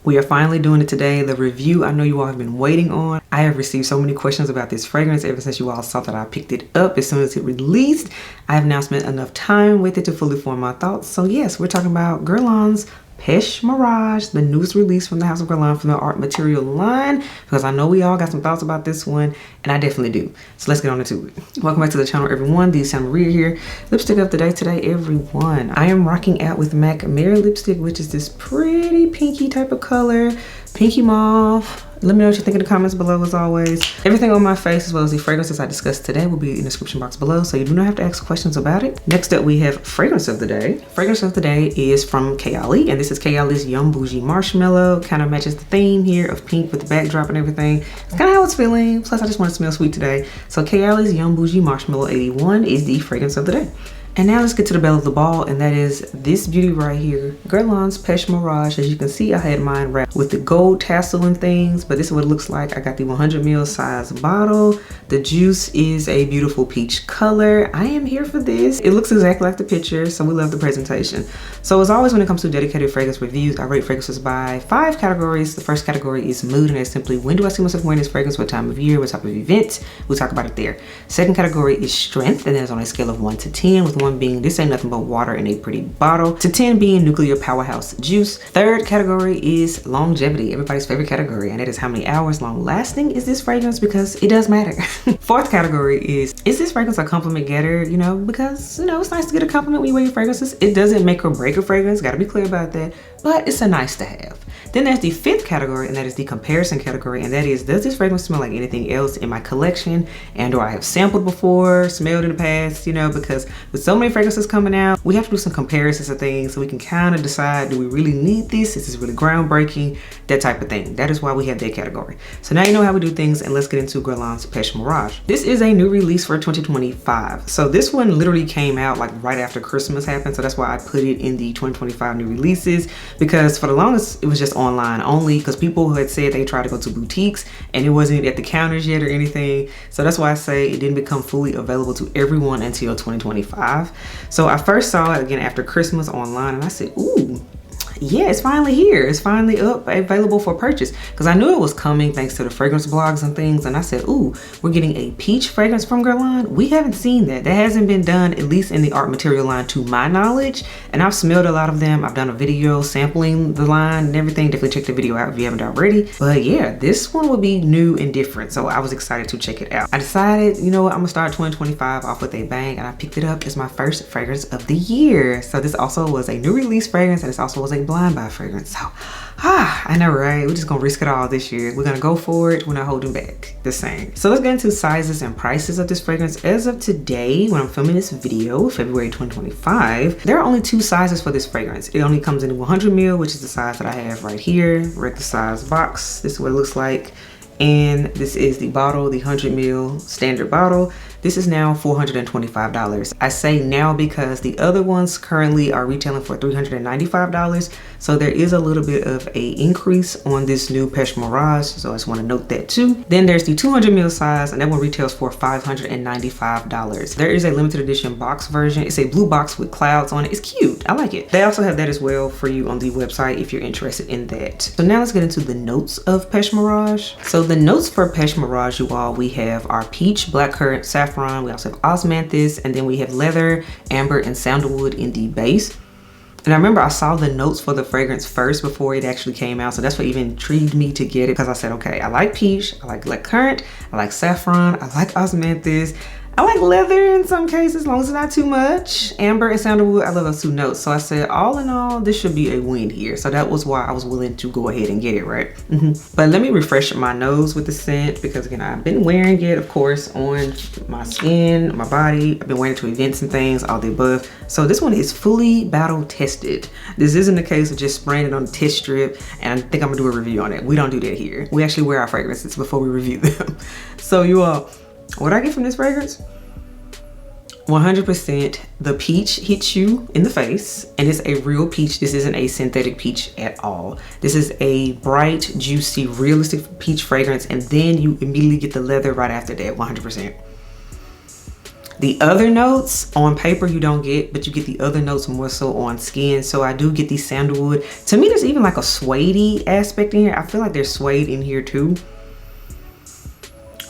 We are finally doing it today. The review I know you all have been waiting on. I have received so many questions about this fragrance ever since you all saw that I picked it up as soon as it released. I have now spent enough time with it to fully form my thoughts. So yes, we're talking about Guerlain's Pêche Mirage, the newest release from the House of Guerlain from the art material line, because I know we all got some thoughts about this one, and I definitely do. So let's get on into it. Welcome back to the channel, everyone. This is Maria here. Lipstick of the day today, everyone. I am rocking out with MAC Mirror lipstick, which is this pretty pinky type of color, pinky mauve. Let me know what you think in the comments below, as always. Everything on my face, as well as the fragrances I discussed today, will be in the description box below, so you do not have to ask questions about it. Next up, we have fragrance of the day. Fragrance of the day is from Kayali, and this is Kayali's Yum Bougie Marshmallow. Kind of matches the theme here of pink with the backdrop and everything. It's kind of how it's feeling. Plus, I just want to smell sweet today. So Kayali's Yum Bougie Marshmallow 81 is the fragrance of the day. And now let's get to the belle of the ball, and that is this beauty right here, Guerlain's Pêche Mirage. As you can see, I had mine wrapped with the gold tassel and things, but this is what it looks like. I got the 100 ml size bottle. The juice is a beautiful peach color. I am here for this. It looks exactly like the picture, so we love the presentation. So as always, when it comes to dedicated fragrance reviews, I rate fragrances by 5 categories. The first category is mood, and that's simply when do I see myself wearing this fragrance, what time of year, what type of event. We'll talk about it there. Second category is strength, and that is on a scale of 1 to 10, with 1 being this ain't nothing but water in a pretty bottle, to 10 being nuclear powerhouse juice. Third category is longevity, everybody's favorite category, and that is how many hours long lasting is this fragrance, because it does matter. Fourth category is this fragrance a compliment getter? You know, because it's nice to get a compliment when you wear your fragrances. It doesn't make or break a fragrance, gotta be clear about that, but it's a nice to have. Then there's the fifth category, and that is the comparison category, and that is, does this fragrance smell like anything else in my collection, and or I have sampled before, smelled in the past, because with so many fragrances coming out, we have to do some comparisons of things so we can kind of decide, do we really need this? Is this really groundbreaking? That type of thing. That is why we have that category. So now you know how we do things, and let's get into Guerlain's Pêche Mirage. This is a new release for 2025. So this one literally came out like right after Christmas happened, so that's why I put it in the 2025 new releases, because for the longest it was just online only, because people had said they tried to go to boutiques and it wasn't at the counters yet or anything. So that's why I say it didn't become fully available to everyone until 2025. So I first saw it again after Christmas online, and I said, ooh, yeah, it's finally here. It's finally up, available for purchase, because I knew it was coming thanks to the fragrance blogs and things. And I said, ooh, we're getting a peach fragrance from Guerlain. We haven't seen that. That hasn't been done, at least in the art material line to my knowledge. And I've smelled a lot of them. I've done a video sampling the line and everything. Definitely check the video out if you haven't already. But yeah, this one will be new and different, so I was excited to check it out. I decided, you know what, I'm gonna start 2025 off with a bang, and I picked it up as my first fragrance of the year. So this also was a new release fragrance, and this also was a blind buy fragrance. So I know, right? We're just gonna risk it all this year. We're gonna go for it. We're not holding back. The same. So let's get into sizes and prices of this fragrance. As of today, when I'm filming this video, February 2025, there are only 2 sizes for this fragrance. It only comes in 100 ml, which is the size that I have right here, regular size box. This is what it looks like. And this is the bottle, the 100 ml standard bottle. This is now $425. I say now because the other ones currently are retailing for $395. So there is a little bit of a increase on this new Pêche Mirage. So I just want to note that too. Then there's the 200 ml size, and that one retails for $595. There is a limited edition box version. It's a blue box with clouds on it. It's cute. I like it. They also have that as well for you on the website if you're interested in that. So now let's get into the notes of Pêche Mirage. So the notes for Pêche Mirage, you all, we have our peach, blackcurrant, saffron. We also have osmanthus, and then we have leather, amber, and sandalwood in the base. And I remember I saw the notes for the fragrance first before it actually came out, so that's what even intrigued me to get it, because I said, okay, I like peach, I like blackcurrant, I like saffron, I like osmanthus, I like leather in some cases, as long as it's not too much. Amber and sandalwood, I love those 2 notes. So I said, all in all, this should be a win here. So that was why I was willing to go ahead and get it, right? But let me refresh my nose with the scent, because again, I've been wearing it, of course, on my skin, my body. I've been wearing it to events and things, all the above. So this one is fully battle tested. This isn't the case of just spraying it on the test strip, and I think I'm gonna do a review on it. We don't do that here. We actually wear our fragrances before we review them. So you all, what I get from this fragrance, 100% the peach hits you in the face, and it's a real peach. This isn't a synthetic peach at all. This is a bright, juicy, realistic peach fragrance, and then you immediately get the leather right after that, 100%. The other notes on paper you don't get, but you get the other notes more so on skin. So I do get the sandalwood. To me, there's even like a suede aspect in here. I feel like there's suede in here too.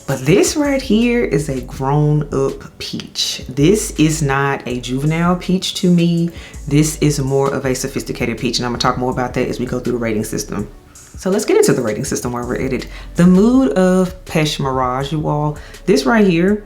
But this right here is a grown up peach. This is not a juvenile peach to me. This is more of a sophisticated peach. And I'm gonna talk more about that as we go through the rating system. So let's get into the rating system while we're at it. The mood of Pêche Mirage, you all. This right here,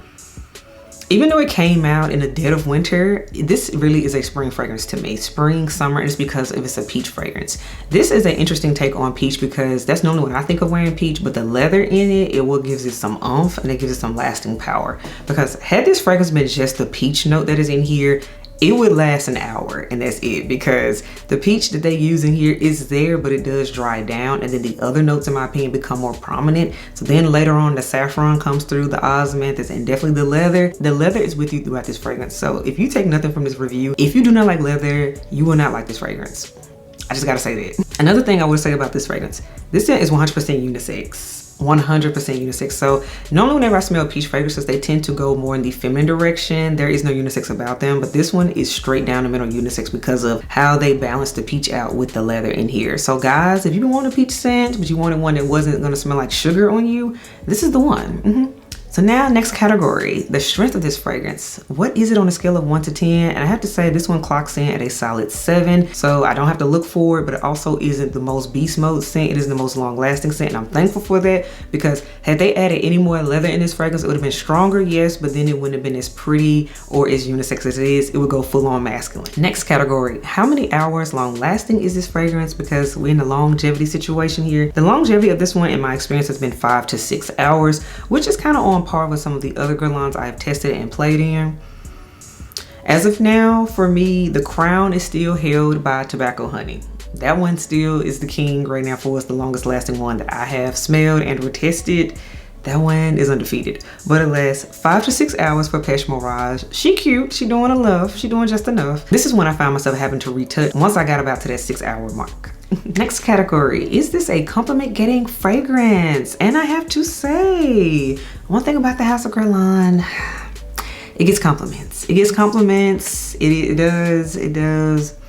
even though it came out in the dead of winter, this really is a spring fragrance to me. Spring, summer, and it's because it's a peach fragrance. This is an interesting take on peach because that's normally when I think of wearing peach, but the leather in it, it will gives it some oomph and it gives it some lasting power. Because had this fragrance been just the peach note that is in here, it would last an hour and that's it, because the peach that they use in here is there, but it does dry down, and then the other notes in my opinion become more prominent. So then later on the saffron comes through, the osmanthus, and definitely the leather. The leather is with you throughout this fragrance. So if you take nothing from this review, if you do not like leather, you will not like this fragrance. I just gotta say that. Another thing I would say about this fragrance, this scent is 100% unisex. 100% unisex. So normally whenever I smell peach fragrances, they tend to go more in the feminine direction. There is no unisex about them, but this one is straight down the middle unisex because of how they balance the peach out with the leather in here. So guys, if you've been wanting a peach scent, but you wanted one that wasn't gonna smell like sugar on you, this is the one. So now, next category, the strength of this fragrance. What is it on a scale of 1 to 10? And I have to say this one clocks in at a solid 7. So I don't have to look for it, but it also isn't the most beast mode scent. It is the most long lasting scent, and I'm thankful for that, because had they added any more leather in this fragrance, it would have been stronger, yes, but then it wouldn't have been as pretty or as unisex as it is. It would go full on masculine. Next category, how many hours long lasting is this fragrance? Because we're in the longevity situation here. The longevity of this one in my experience has been 5 to 6 hours, which is kind of on par with some of the other Guerlains I've tested and played in. As of now, for me, the crown is still held by Tobacco Honey. That one still is the king right now for us, the longest lasting one that I have smelled and retested. That one is undefeated, but it lasts 5 to 6 hours for Pêche Mirage. She cute, she doing a love, she doing just enough. This is when I found myself having to retouch once I got about to that 6 hour mark. Next category, is this a compliment getting fragrance? And I have to say, one thing about the House of Guerlain, it gets compliments. It gets compliments, it does.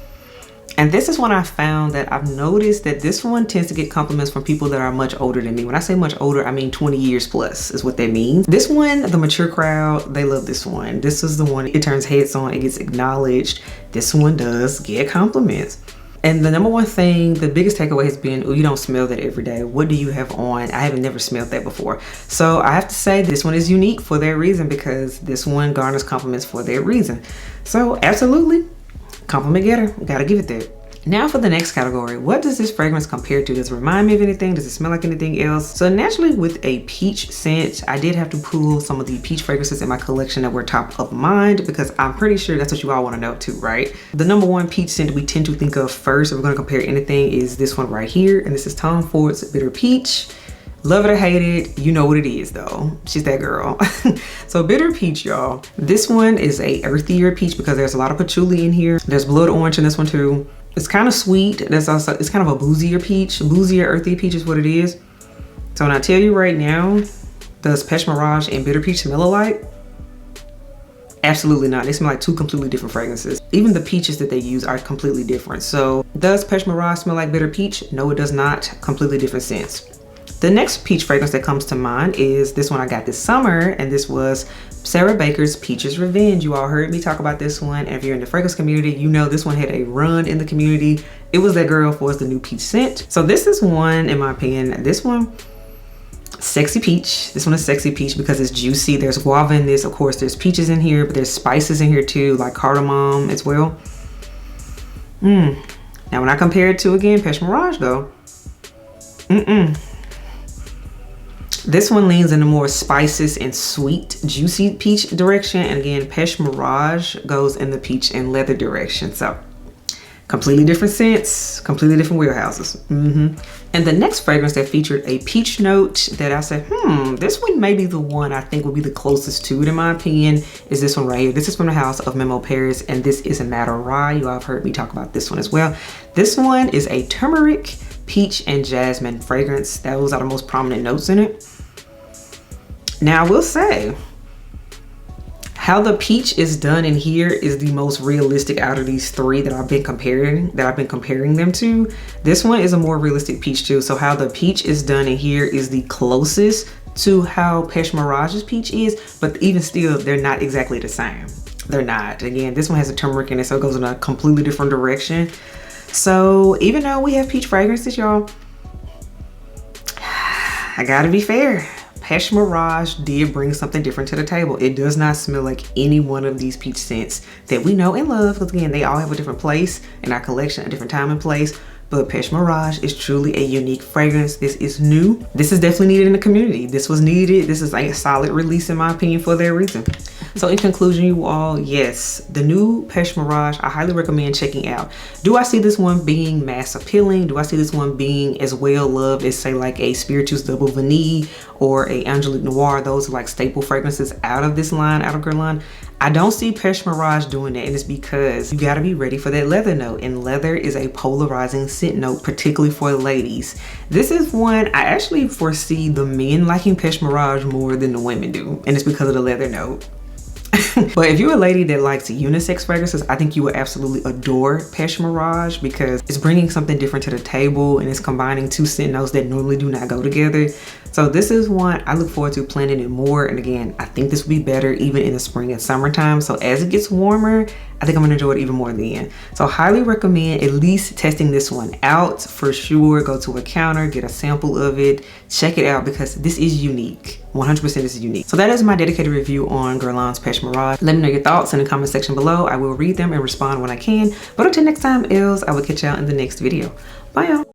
And this is when I found that I've noticed that this one tends to get compliments from people that are much older than me. When I say much older, I mean 20 years plus is what they mean. This one, the mature crowd, they love this one. This is the one, it turns heads on, it gets acknowledged. This one does get compliments. And the number one thing, the biggest takeaway has been, oh, you don't smell that every day. What do you have on? I haven't never smelled that before. So I have to say this one is unique for that reason, because this one garners compliments for that reason. So absolutely, compliment getter, gotta give it that. Now for the next category, what does this fragrance compare to? Does it remind me of anything? Does it smell like anything else? So naturally with a peach scent, I did have to pull some of the peach fragrances in my collection that were top of mind, because I'm pretty sure that's what you all want to know too, right? The number one peach scent we tend to think of first if we're going to compare anything is this one right here, and this is Tom Ford's Bitter Peach. Love it or hate it, you know what it is though. She's that girl. So Bitter Peach, y'all. This one is a earthier peach because there's a lot of patchouli in here. There's blood orange in this one too. It's kind of sweet. There's also, it's kind of a boozier peach. Boozier, earthy peach is what it is. So when I tell you right now, does Pêche Mirage and Bitter Peach smell alike? Absolutely not. They smell like two completely different fragrances. Even the peaches that they use are completely different. So does Pêche Mirage smell like Bitter Peach? No, it does not. Completely different scents. The next peach fragrance that comes to mind is this one I got this summer, and this was Sarah Baker's Peaches Revenge. You all heard me talk about this one, and if you're in the fragrance community, you know this one had a run in the community. It was that girl for us, the new peach scent. So this is one, in my opinion, this one, sexy peach. This one is sexy peach because it's juicy. There's guava in this. Of course, there's peaches in here, but there's spices in here too, like cardamom as well. Now when I compare it to, again, Pêche Mirage though, this one leans in the more spices and sweet, juicy peach direction. And again, Pêche Mirage goes in the peach and leather direction. So completely different scents, completely different wheelhouses. And the next fragrance that featured a peach note that I said, this one may be the one I think would be the closest to it in my opinion, is this one right here. This is from the house of Memo Paris, and this is a Madder Rye. You all have heard me talk about this one as well. This one is a turmeric, peach, and jasmine fragrance. Those are the most prominent notes in it. Now I will say, How the peach is done in here is the most realistic out of these three that I've been comparing them to. This one is a more realistic peach too. So how the peach is done in here is the closest to how Pêche Mirage's peach is, but even still, they're not exactly the same. They're not. Again, this one has a turmeric in it, so it goes in a completely different direction. So even though we have peach fragrances, y'all, I gotta be fair. Pêche Mirage did bring something different to the table. It does not smell like any one of these peach scents that we know and love, because again, they all have a different place in our collection, a different time and place. But Pêche Mirage is truly a unique fragrance. This is new. This is definitely needed in the community. This was needed. This is a solid release in my opinion for their reason. So in conclusion, you all, yes, the new Pêche Mirage, I highly recommend checking out. Do I see this one being mass appealing? Do I see this one being as well loved as say like a Spirituous Double Vanille or a Angelique Noir? Those are like staple fragrances out of this line, out of Guerlain. I don't see Pêche Mirage doing that, and it's because you gotta be ready for that leather note, and leather is a polarizing scent note, particularly for ladies. This is one I actually foresee the men liking Pêche Mirage more than the women do, and it's because of the leather note. But if you're a lady that likes unisex fragrances, I think you would absolutely adore Pêche Mirage because it's bringing something different to the table and it's combining two scent notes that normally do not go together. So this is one I look forward to planning it more. And again, I think this will be better even in the spring and summertime. So as it gets warmer, I think I'm gonna enjoy it even more then. So highly recommend at least testing this one out for sure. Go to a counter, get a sample of it, check it out because this is unique. 100% this is unique. So that is my dedicated review on Guerlain's Pêche Mirage. Let me know your thoughts in the comment section below. I will read them and respond when I can. But until next time, I will catch y'all in the next video. Bye y'all.